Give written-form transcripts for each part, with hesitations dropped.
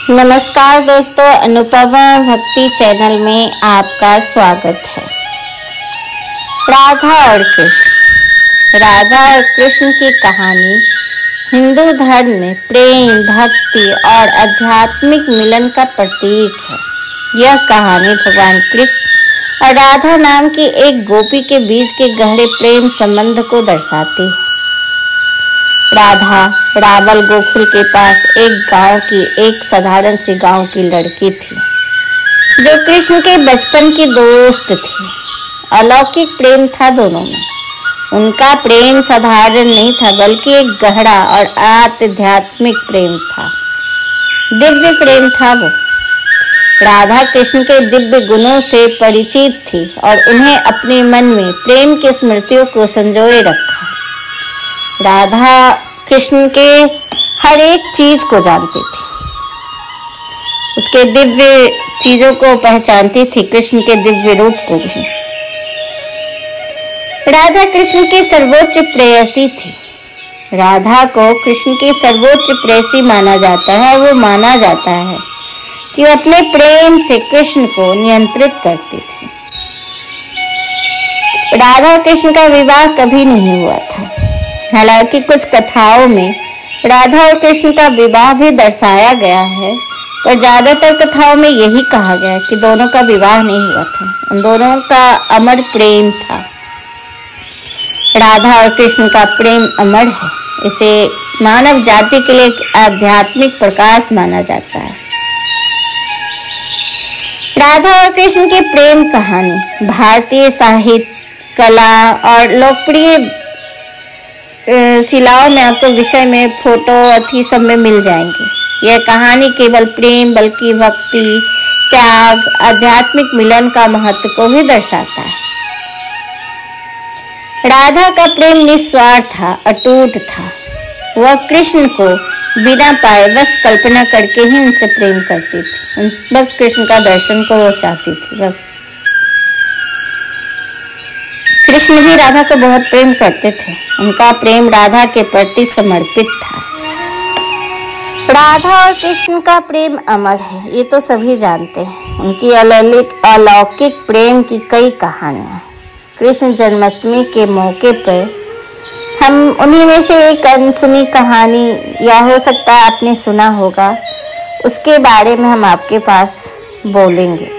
नमस्कार दोस्तों, अनुपमा भक्ति चैनल में आपका स्वागत है। राधा और कृष्ण की कहानी हिंदू धर्म में प्रेम, भक्ति और आध्यात्मिक मिलन का प्रतीक है। यह कहानी भगवान कृष्ण और राधा नाम की एक गोपी के बीच के गहरे प्रेम संबंध को दर्शाती है। राधा रावल गोकुल के पास एक गांव की एक साधारण सी गांव की लड़की थी जो कृष्ण के बचपन की दोस्त थी। अलौकिक प्रेम था दोनों में। उनका प्रेम साधारण नहीं था बल्कि एक गहरा और आध्यात्मिक प्रेम था, दिव्य प्रेम था वो। राधा कृष्ण के दिव्य गुणों से परिचित थी और उन्हें अपने मन में प्रेम की स्मृतियों को संजोए रखा। राधा कृष्ण के हर एक चीज को जानती थी, उसके दिव्य चीजों को पहचानती थी, कृष्ण के दिव्य रूप को भी। राधा कृष्ण की सर्वोच्च प्रेयसी थी। राधा को कृष्ण की सर्वोच्च प्रेयसी माना जाता है। वो माना जाता है कि वो अपने प्रेम से कृष्ण को नियंत्रित करती थी। राधा कृष्ण का विवाह कभी नहीं हुआ था। हालांकि कुछ कथाओं में राधा और कृष्ण का विवाह भी दर्शाया गया है, पर ज्यादातर कथाओं में यही कहा गया कि दोनों का विवाह नहीं हुआ था। उन दोनों का अमर प्रेम था। राधा और कृष्ण का प्रेम अमर है। इसे मानव जाति के लिए एक आध्यात्मिक प्रकाश माना जाता है। राधा और कृष्ण की प्रेम कहानी भारतीय साहित्य, कला और लोकप्रिय शिलाओं में आपको विषय में, फोटो, अथी सब में मिल जाएंगे। यह कहानी केवल प्रेम बल्कि भक्ति, त्याग, आध्यात्मिक मिलन का महत्व को भी दर्शाता है। राधा का प्रेम निस्वार्थ था, अटूट था। वह कृष्ण को बिना पाए बस कल्पना करके ही उनसे प्रेम करती थी। बस कृष्ण का दर्शन को वो चाहती थी, बस। कृष्ण भी राधा को बहुत प्रेम करते थे। उनका प्रेम राधा के प्रति समर्पित था। राधा और कृष्ण का प्रेम अमर है, ये तो सभी जानते हैं। उनकी अलौकिक प्रेम की कई कहानियां। कृष्ण जन्माष्टमी के मौके पर हम उन्हीं में से एक अनसुनी कहानी, या हो सकता है आपने सुना होगा, उसके बारे में हम आपके पास बोलेंगे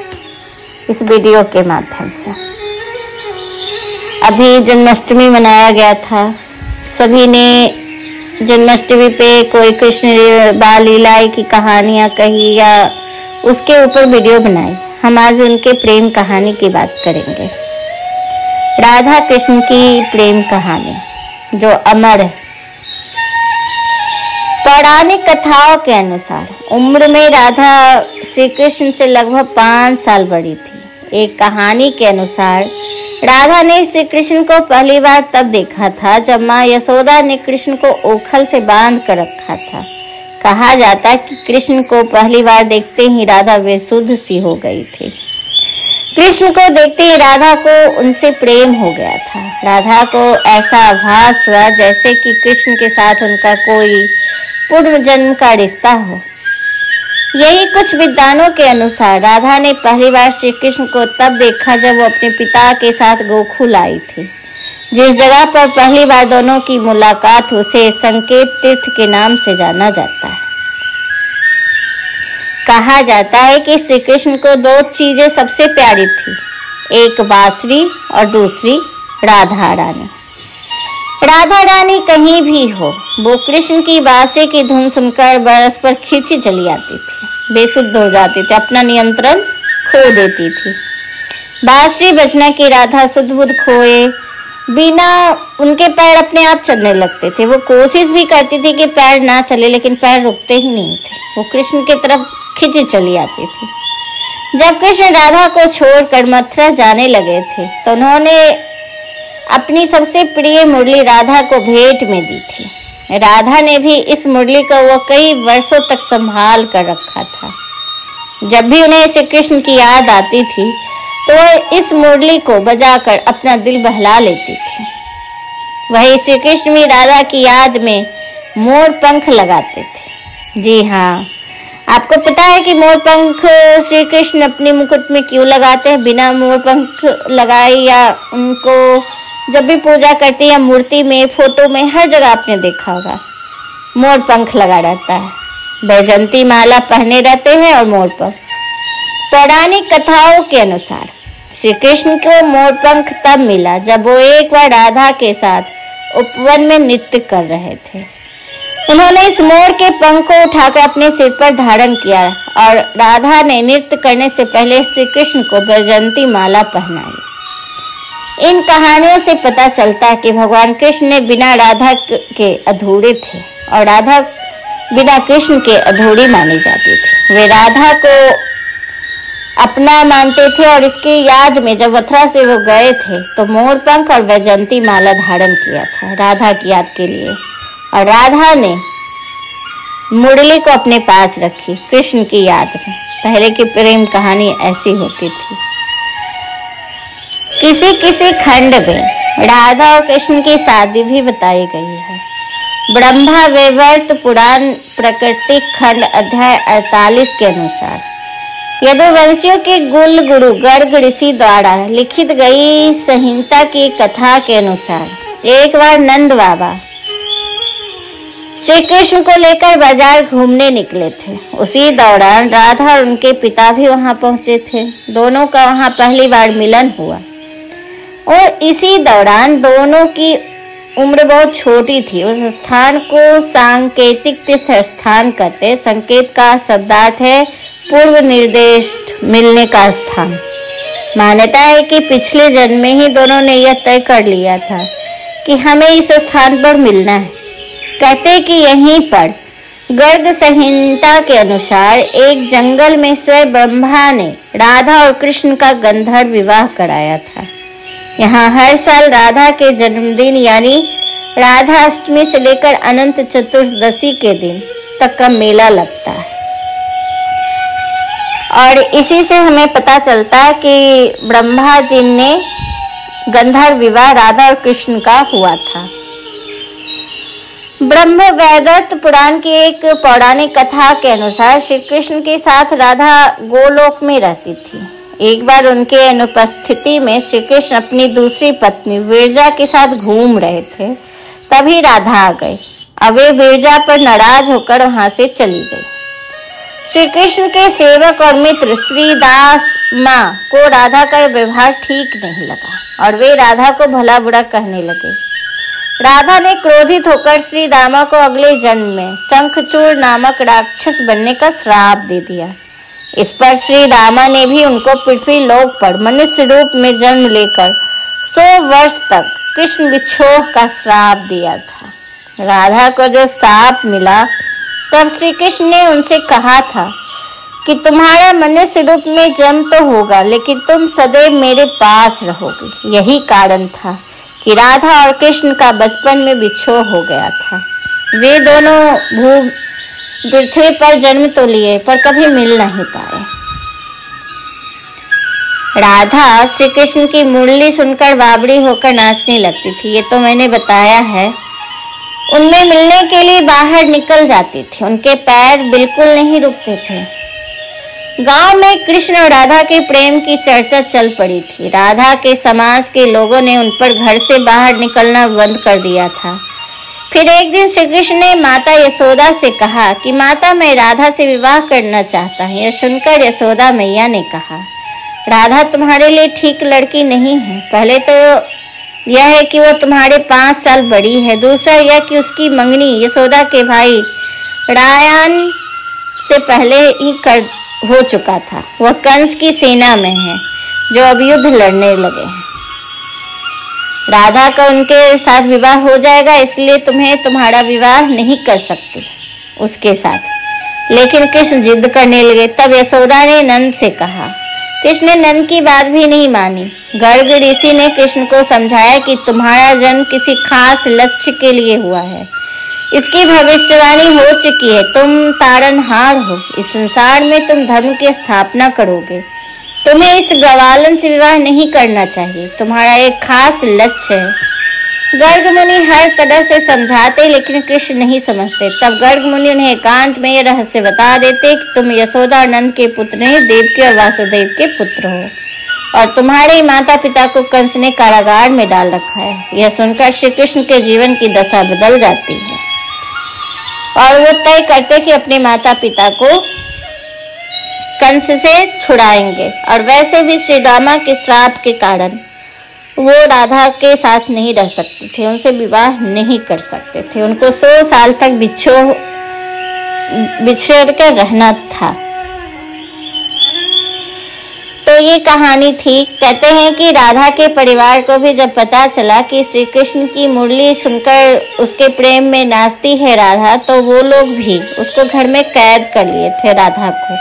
इस वीडियो के माध्यम से। अभी जन्माष्टमी मनाया गया था। सभी ने जन्माष्टमी पे कोई कृष्ण बाल लीला की कहानियां कही या उसके ऊपर वीडियो बनाई। हम आज उनके प्रेम कहानी की बात करेंगे। राधा कृष्ण की प्रेम कहानी जो अमर है। पौराणिक कथाओं के अनुसार उम्र में राधा श्री कृष्ण से लगभग 5 साल बड़ी थी। एक कहानी के अनुसार राधा ने श्री कृष्ण को पहली बार तब देखा था जब माँ यशोदा ने कृष्ण को ओखल से बांध कर रखा था। कहा जाता है कि कृष्ण को पहली बार देखते ही राधा बेसुध सी हो गई थी। कृष्ण को देखते ही राधा को उनसे प्रेम हो गया था। राधा को ऐसा आभास हुआ जैसे कि कृष्ण के साथ उनका कोई पूर्व जन्म का रिश्ता हो। यही कुछ विद्वानों के अनुसार राधा ने पहली बार श्री कृष्ण को तब देखा जब वो अपने पिता के साथ गोकुल आई थी। जिस जगह पर पहली बार दोनों की मुलाकात, उसे संकेत तीर्थ के नाम से जाना जाता है। कहा जाता है कि श्री कृष्ण को 2 चीजें सबसे प्यारी थी, एक बांसुरी और दूसरी राधा रानी। राधा रानी कहीं भी हो, वो कृष्ण की बांसुरी की धुन सुनकर बरस पर खींची चली आती थी, बेसुध हो जाती थी, अपना नियंत्रण खो देती थी। बांसुरी बजना की राधा सुध बुध खोए बिना उनके पैर अपने आप चलने लगते थे। वो कोशिश भी करती थी कि पैर ना चले, लेकिन पैर रुकते ही नहीं थे। वो कृष्ण की तरफ खींची चली आती थी। जब कृष्ण राधा को छोड़कर मथुरा जाने लगे थे तो उन्होंने अपनी सबसे प्रिय मुरली राधा को भेंट में दी थी। राधा ने भी इस मुरली को वो कई वर्षों तक संभाल कर रखा था। जब भी उन्हें श्री कृष्ण की याद आती थी तो वह इस मुरली को बजाकर अपना दिल बहला लेती थी। वही श्री कृष्ण भी राधा की याद में मोर पंख लगाते थे। जी हाँ, आपको पता है कि मोर पंख श्री कृष्ण अपने मुकुट में क्यों लगाते हैं? बिना मोर पंख लगाए या उनको जब भी पूजा करते हैं या मूर्ति में, फोटो में, हर जगह आपने देखा होगा मोर पंख लगा रहता है। वैजंती माला पहने रहते हैं और मोर पंख। पौराणिक कथाओं के अनुसार श्री कृष्ण को मोर पंख तब मिला जब वो एक बार राधा के साथ उपवन में नृत्य कर रहे थे। उन्होंने इस मोर के पंख को उठाकर अपने सिर पर धारण किया और राधा ने नृत्य करने से पहले श्री कृष्ण को वैजंती माला पहनाई। इन कहानियों से पता चलता है कि भगवान कृष्ण ने बिना राधा के अधूरे थे और राधा बिना कृष्ण के अधूरी मानी जाती थी। वे राधा को अपना मानते थे और इसकी याद में जब मथुरा से वो गए थे तो मोर पंख और वैजंती माला धारण किया था राधा की याद के लिए। और राधा ने मुरली को अपने पास रखी कृष्ण की याद में। पहले की प्रेम कहानी ऐसी होती थी। किसी किसी खंड में राधा और कृष्ण की शादी भी बताई गई है। ब्रह्मा वैवर्त पुराण प्राकृतिक खंड अध्याय 48 के अनुसार यदुवंशियों के कुल गुरु गर्ग ऋषि द्वारा लिखित गई संहिता की कथा के अनुसार एक बार नंद बाबा श्री कृष्ण को लेकर बाजार घूमने निकले थे। उसी दौरान राधा और उनके पिता भी वहां पहुंचे थे। दोनों का वहां पहली बार मिलन हुआ और इसी दौरान दोनों की उम्र बहुत छोटी थी। उस स्थान को सांकेतिक तीर्थ स्थान कहते। संकेत का शब्दार्थ है पूर्व निर्दिष्ट मिलने का स्थान। मान्यता है कि पिछले जन्म में ही दोनों ने यह तय कर लिया था कि हमें इस स्थान पर मिलना है। कहते कि यहीं पर गर्ग संहिता के अनुसार एक जंगल में स्वयं ब्रह्मा ने राधा और कृष्ण का गंधर्व विवाह कराया था। यहाँ हर साल राधा के जन्मदिन यानी राधा अष्टमी से लेकर अनंत चतुर्दशी के दिन तक का मेला लगता है। और इसी से हमें पता चलता है कि ब्रह्मा जी ने गंधर्व विवाह राधा और कृष्ण का हुआ था। ब्रह्म वैवर्त पुराण की एक पौराणिक कथा के अनुसार श्री कृष्ण के साथ राधा गोलोक में रहती थी। एक बार उनके अनुपस्थिति में श्री कृष्ण अपनी दूसरी पत्नी विरजा के साथ घूम रहे थे। तभी राधा आ गई। अब वे विरजा पर नाराज होकर वहां से चली गई। श्री कृष्ण के सेवक और मित्र श्रीदास माँ को राधा का व्यवहार ठीक नहीं लगा और वे राधा को भला बुरा कहने लगे। राधा ने क्रोधित होकर श्री दामा को अगले जन्म में शंखचूड़ नामक राक्षस बनने का श्राप दे दिया। इस पर श्री दामा ने भी उनको पृथ्वी लोक पर मनुष्य रूप में जन्म लेकर 100 वर्ष तक कृष्ण विच्छोह का श्राप दिया था। राधा को जो श्राप मिला तब श्री कृष्ण ने उनसे कहा था कि तुम्हारा मनुष्य रूप में जन्म तो होगा लेकिन तुम सदैव मेरे पास रहोगे। यही कारण था कि राधा और कृष्ण का बचपन में विच्छोह हो गया था। वे दोनों पृथ्वी पर जन्म तो लिए पर कभी मिल नहीं पाए। राधा श्री कृष्ण की मुरली सुनकर बावड़ी होकर नाचने लगती थी, ये तो मैंने बताया है। उनमें मिलने के लिए बाहर निकल जाती थी। उनके पैर बिल्कुल नहीं रुकते थे। गांव में कृष्ण और राधा के प्रेम की चर्चा चल पड़ी थी। राधा के समाज के लोगों ने उन पर घर से बाहर निकलना बंद कर दिया था। फिर एक दिन श्री कृष्ण ने माता यशोदा से कहा कि माता, मैं राधा से विवाह करना चाहता हूँ। यह सुनकर यशोदा मैया ने कहा, राधा तुम्हारे लिए ठीक लड़की नहीं है। पहले तो यह है कि वो तुम्हारे 5 साल बड़ी है। दूसरा यह कि उसकी मंगनी यशोदा के भाई रायन से पहले ही हो चुका था। वह कंस की सेना में है जो अब युद्ध लड़ने लगे हैं। राधा का उनके साथ विवाह हो जाएगा, इसलिए तुम्हारा विवाह नहीं कर सकती उसके साथ। लेकिन कृष्ण जिद करने लगे। तब यशोदा ने नंद से कहा। कृष्ण ने नंद की बात भी नहीं मानी। गर्ग ऋषि ने कृष्ण को समझाया कि तुम्हारा जन्म किसी खास लक्ष्य के लिए हुआ है। इसकी भविष्यवाणी हो चुकी है। तुम तारनहार हो। इस संसार में तुम धर्म की स्थापना करोगे। तुम्हें इस गवालन से विवाह नहीं करना चाहिए। तुम्हारा एक खास लक्ष्य है। गर्ग मुनि हर तरह से समझाते लेकिन कृष्ण नहीं समझते। तब गर्ग मुनि उन्हें एकांत में यह रहस्य बता देते कि तुम यशोदा और नंद के पुत्र नहीं, देवकी और वासुदेव के पुत्र हो और तुम्हारे माता पिता को कंस ने कारागार में डाल रखा है। यह सुनकर श्री कृष्ण के जीवन की दशा बदल जाती है और वो तय करते कि अपने माता पिता को कंस से छुड़ाएंगे। और वैसे भी श्री रामा के श्राप के कारण वो राधा के साथ नहीं रह सकते थे, उनसे विवाह नहीं कर सकते थे, उनको 100 साल तक बिछड़ कर रहना था। तो ये कहानी थी। कहते हैं कि राधा के परिवार को भी जब पता चला कि श्री कृष्ण की मुरली सुनकर उसके प्रेम में नाचती है राधा, तो वो लोग भी उसको घर में कैद कर लिए थे राधा को।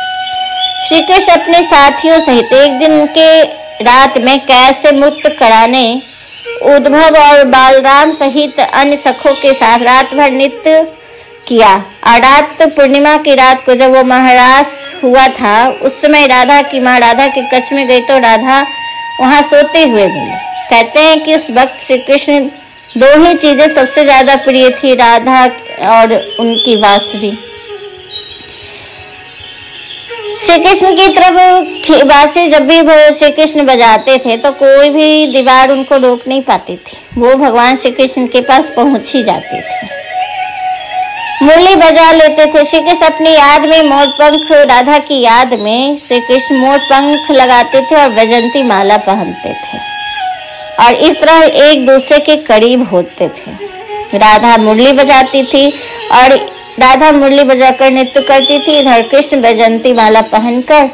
श्री कृष्ण अपने साथियों सहित एक दिन के रात में कैद से मुक्त कराने उद्धव और बालराम सहित अन्य सखों के साथ रात भर नृत्य किया। और रात पूर्णिमा की रात को जब वो महारास हुआ था, उस समय राधा की माँ राधा के कक्ष में गई तो राधा वहां सोते हुए मिली। कहते हैं कि उस वक्त श्री कृष्ण 2 ही चीजें सबसे ज्यादा प्रिय थी, राधा और उनकी बांसुरी। श्री कृष्ण की तरफ बांसुरी जब भी श्री कृष्ण बजाते थे तो कोई भी दीवार उनको रोक नहीं पाती थी, वो भगवान श्री कृष्ण के पास पहुंच ही जाती थी, मुरली बजा लेते थे। श्री कृष्ण अपनी याद में मोर पंख, राधा की याद में श्री कृष्ण मोर पंख लगाते थे और वैजंती माला पहनते थे और इस तरह एक दूसरे के करीब होते थे। राधा मुरली बजाती थी और राधा मुरली बजाकर नृत्य करती थी, इधर कृष्ण वैजंती माला पहनकर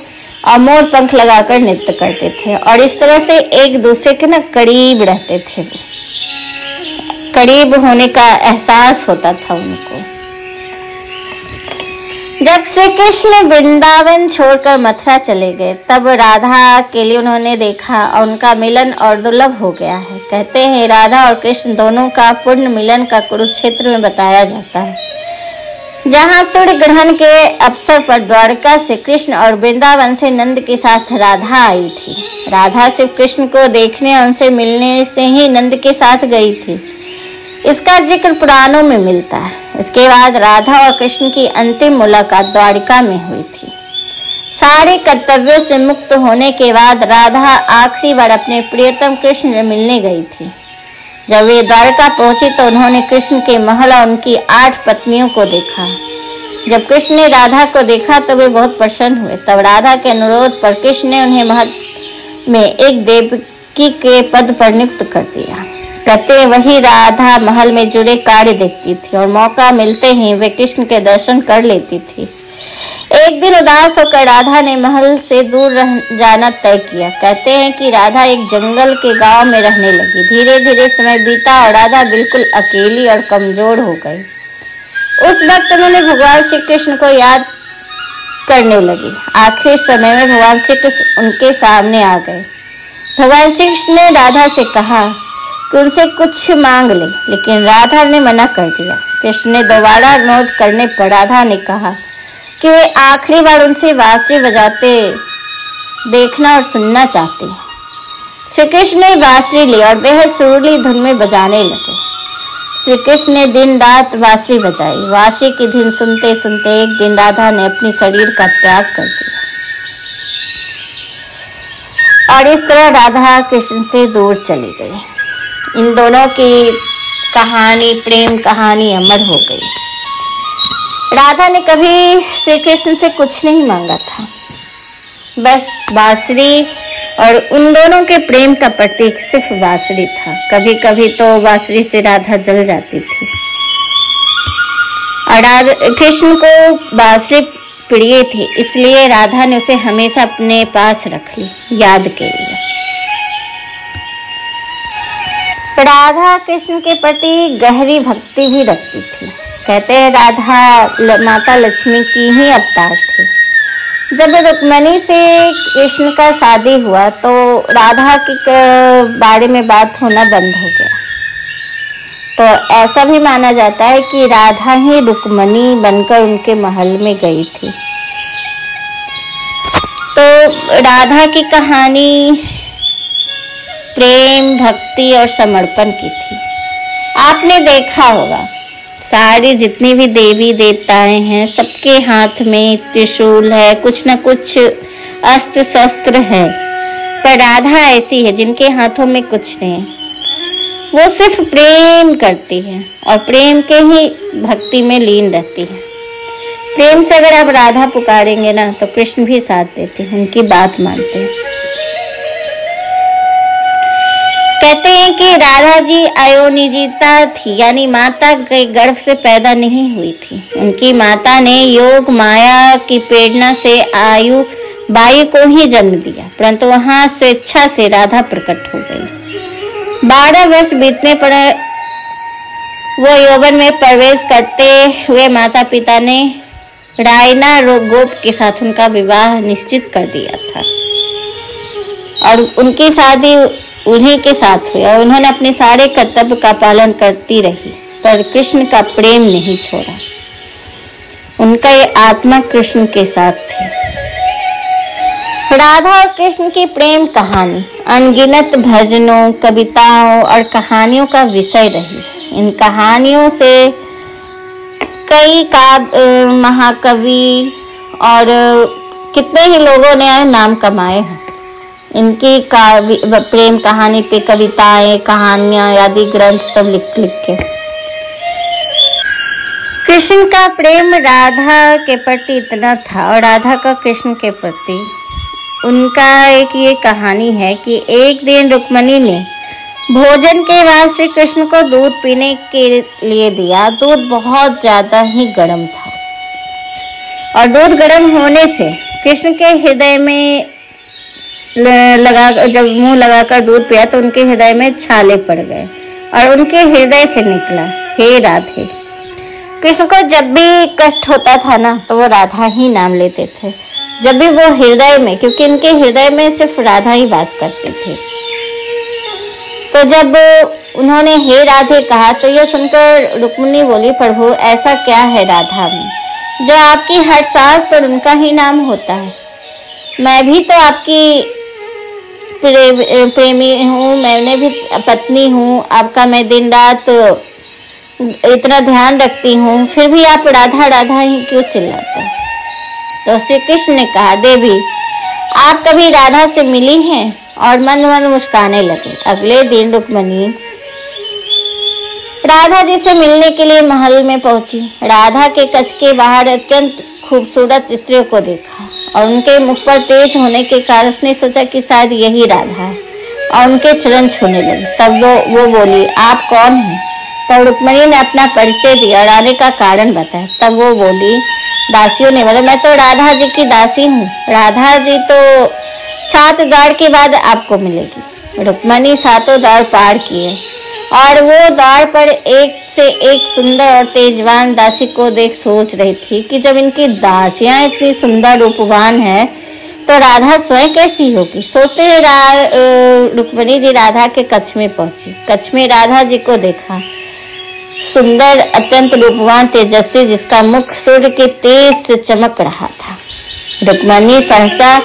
और मोर पंख लगाकर नृत्य करते थे और इस तरह से एक दूसरे के ना करीब रहते थे। करीब होने का एहसास होता था उनको। जब श्री कृष्ण वृंदावन छोड़कर मथुरा चले गए तब राधा के लिए उन्होंने देखा और उनका मिलन और दुर्लभ हो गया है। कहते हैं राधा और कृष्ण दोनों का पूर्ण मिलन का कुरुक्षेत्र में बताया जाता है, जहाँ सूर्य ग्रहण के अवसर पर द्वारका से कृष्ण और वृंदावन से नंद के साथ राधा आई थी। राधा सिर्फ कृष्ण को देखने और उनसे मिलने से ही नंद के साथ गई थी, इसका जिक्र पुराणों में मिलता है। इसके बाद राधा और कृष्ण की अंतिम मुलाकात द्वारिका में हुई थी। सारे कर्तव्यों से मुक्त होने के बाद राधा आखिरी बार अपने प्रियतम कृष्ण से मिलने गई थी। जब वे द्वारका पहुंची तो उन्होंने कृष्ण के महल और उनकी 8 पत्नियों को देखा। जब कृष्ण ने राधा को देखा तो वे बहुत प्रसन्न हुए। तब राधा के अनुरोध पर कृष्ण ने उन्हें महल में एक देवकी के पद पर नियुक्त कर दिया। कहते वही राधा महल में जुड़े कार्य देखती थी और मौका मिलते ही वे कृष्ण के दर्शन कर लेती थी। एक दिन उदास होकर राधा ने महल से दूर जाना तय किया। कहते हैं कि राधा एक जंगल के गांव में रहने लगी। धीरे धीरे समय बीता और राधा बिल्कुल अकेली और कमजोर हो गई। उस वक्त उन्होंने भगवान श्री कृष्ण को याद करने लगी। आखिर समय में भगवान श्री कृष्ण उनके सामने आ गए। भगवान श्री कृष्ण ने राधा से कहा कि उनसे कुछ मांग ले, लेकिन राधा ने मना कर दिया। कृष्ण ने दोबारा अनुरोध करने पर राधा ने कहा कि वे आखिरी बार उनसे बांसुरी बजाते देखना और सुनना चाहती हैं। श्री कृष्ण ने बांसुरी ली और बेहद सुरीली धुन में बजाने लगे। श्री कृष्ण ने दिन रात बांसुरी बजाई। बांसुरी की धुन सुनते सुनते एक दिन राधा ने अपने शरीर का त्याग कर दिया और इस तरह राधा कृष्ण से दूर चली गई। इन दोनों की कहानी, प्रेम कहानी अमर हो गई। राधा ने कभी श्री कृष्ण से कुछ नहीं मांगा था, बस बांसुरी और उन दोनों के प्रेम का प्रतीक सिर्फ बांसुरी था। कभी कभी तो बांसुरी से राधा जल जाती थी और कृष्ण को बांसुरी प्रिय थी, इसलिए राधा ने उसे हमेशा अपने पास रख ली, याद के लिए। राधा कृष्ण के प्रति गहरी भक्ति भी रखती थी। कहते हैं राधा माता लक्ष्मी की ही अवतार थी। जब रुक्मिणी से कृष्ण का शादी हुआ तो राधा के बारे में बात होना बंद हो गया। तो ऐसा भी माना जाता है कि राधा ही रुक्मिणी बनकर उनके महल में गई थी। तो राधा की कहानी प्रेम, भक्ति और समर्पण की थी। आपने देखा होगा सारी जितनी भी देवी देवताएं हैं सबके हाथ में त्रिशूल है, कुछ न कुछ अस्त्र शस्त्र है, पर राधा ऐसी है जिनके हाथों में कुछ नहीं है। वो सिर्फ प्रेम करती है और प्रेम के ही भक्ति में लीन रहती है। प्रेम से अगर आप राधा पुकारेंगे ना तो कृष्ण भी साथ देते हैं, उनकी बात मानते हैं। कहते हैं कि राधा जी अयोनिजिता थी, यानी माता के गर्भ से पैदा नहीं हुई थी। उनकी माता ने योग माया की प्रेरणा से वायु को ही जन्म दिया, परंतु वहां स्वेच्छा से राधा प्रकट हो गई। 12 वर्ष बीतने पर वो यौवन में प्रवेश करते हुए माता पिता ने रायना गोप के साथ उनका विवाह निश्चित कर दिया था और उनकी शादी उन्हीं के साथ हुई और उन्होंने अपने सारे कर्तव्य का पालन करती रही, पर कृष्ण का प्रेम नहीं छोड़ा। उनका ये आत्मा कृष्ण के साथ थी। राधा और कृष्ण की प्रेम कहानी अनगिनत भजनों, कविताओं और कहानियों का विषय रही। इन कहानियों से कई महाकवि और कितने ही लोगों ने नाम कमाए हैं। इनकी प्रेम कहानी पे कविताएं, कहानियां आदि ग्रंथ सब लिख के। कृष्ण का प्रेम राधा के प्रति इतना था और राधा का कृष्ण के प्रति उनका एक ये कहानी है कि एक दिन रुक्मणी ने भोजन के बाद श्री कृष्ण को दूध पीने के लिए दिया। दूध बहुत ज्यादा ही गर्म था और दूध गर्म होने से कृष्ण के हृदय में जब मुंह लगाकर दूध पिया तो उनके हृदय में छाले पड़ गए और उनके हृदय से निकला, हे राधे। कृष्ण को जब भी कष्ट होता था ना तो वो राधा ही नाम लेते थे। जब भी वो हृदय में, क्योंकि उनके हृदय में सिर्फ राधा ही वास करते थे, तो जब उन्होंने हे राधे कहा तो यह सुनकर रुक्मिणी बोली, प्रभु ऐसा क्या है राधा में जो आपकी हर सांस पर उनका ही नाम होता है। मैं भी तो आपकी प्रेमी हूँ, मैंने भी पत्नी हूँ आपका, मैं दिन रात इतना ध्यान रखती हूँ, फिर भी आप राधा राधा ही क्यों चिल्लाते हैं। तो श्री कृष्ण ने कहा, देवी आप कभी राधा से मिली हैं? और मन मन मुस्काने लगे। अगले दिन रुक्मिणी राधा जी से मिलने के लिए महल में पहुंची। राधा के कक्ष के बाहर अत्यंत खूबसूरत स्त्रियों को देखा और उनके मुख पर तेज होने के कारण उसने सोचा कि शायद यही राधा है और उनके चरण छूने लगी। तब वो बोली, आप कौन हैं? तब रुक्मिणी ने अपना परिचय दिया और आने का कारण बताया। तब वो बोली, दासियों ने बोला, मैं तो राधा जी की दासी हूँ, राधा जी तो 7 द्वार के बाद आपको मिलेगी। रुक्मिणी 7 द्वार पार किए और वो द्वार पर एक से एक सुंदर और तेजवान दासी को देख सोच रही थी कि जब इनकी दासियां इतनी सुंदर रूपवान है तो राधा स्वयं कैसी होगी। सोचते हुए रुक्मिणी जी राधा के कक्ष में पहुंची। कक्ष में राधा जी को देखा, सुंदर अत्यंत रूपवान तेजस्वी, जिसका मुख सूर्य के तेज से चमक रहा था। रुक्मिणी सहसा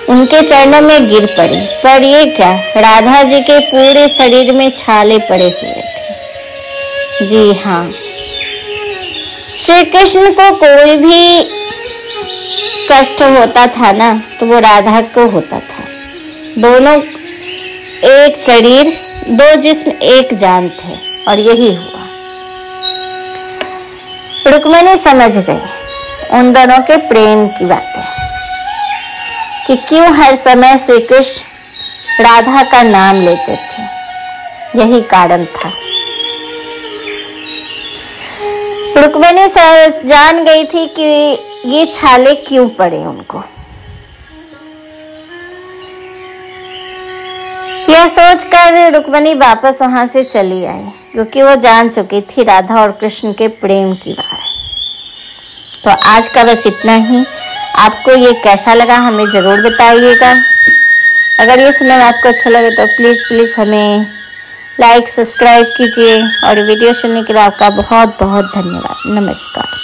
उनके चरणों में गिर पड़ी, पर ये क्या, राधा जी के पूरे शरीर में छाले पड़े हुए थे। जी हाँ, श्री कृष्ण को कोई भी कष्ट होता था ना तो वो राधा को होता था। दोनों एक शरीर, 2 जिस्म, एक जान थे और यही हुआ। रुक्मिणी समझ गई उन दोनों के प्रेम की बातें कि क्यों हर समय श्री कृष्ण राधा का नाम लेते थे। यही कारण था। रुक्मिणी जान गई थी कि ये छाले क्यों पड़े उनको। यह सोचकर रुक्मिणी वापस वहां से चली आई, क्योंकि वो जान चुकी थी राधा और कृष्ण के प्रेम की बात। तो आज का बस इतना ही। आपको ये कैसा लगा हमें ज़रूर बताइएगा। अगर ये सुनने में आपको अच्छा लगे तो प्लीज़ हमें लाइक सब्सक्राइब कीजिए और वीडियो सुनने के लिए आपका बहुत बहुत धन्यवाद। नमस्कार।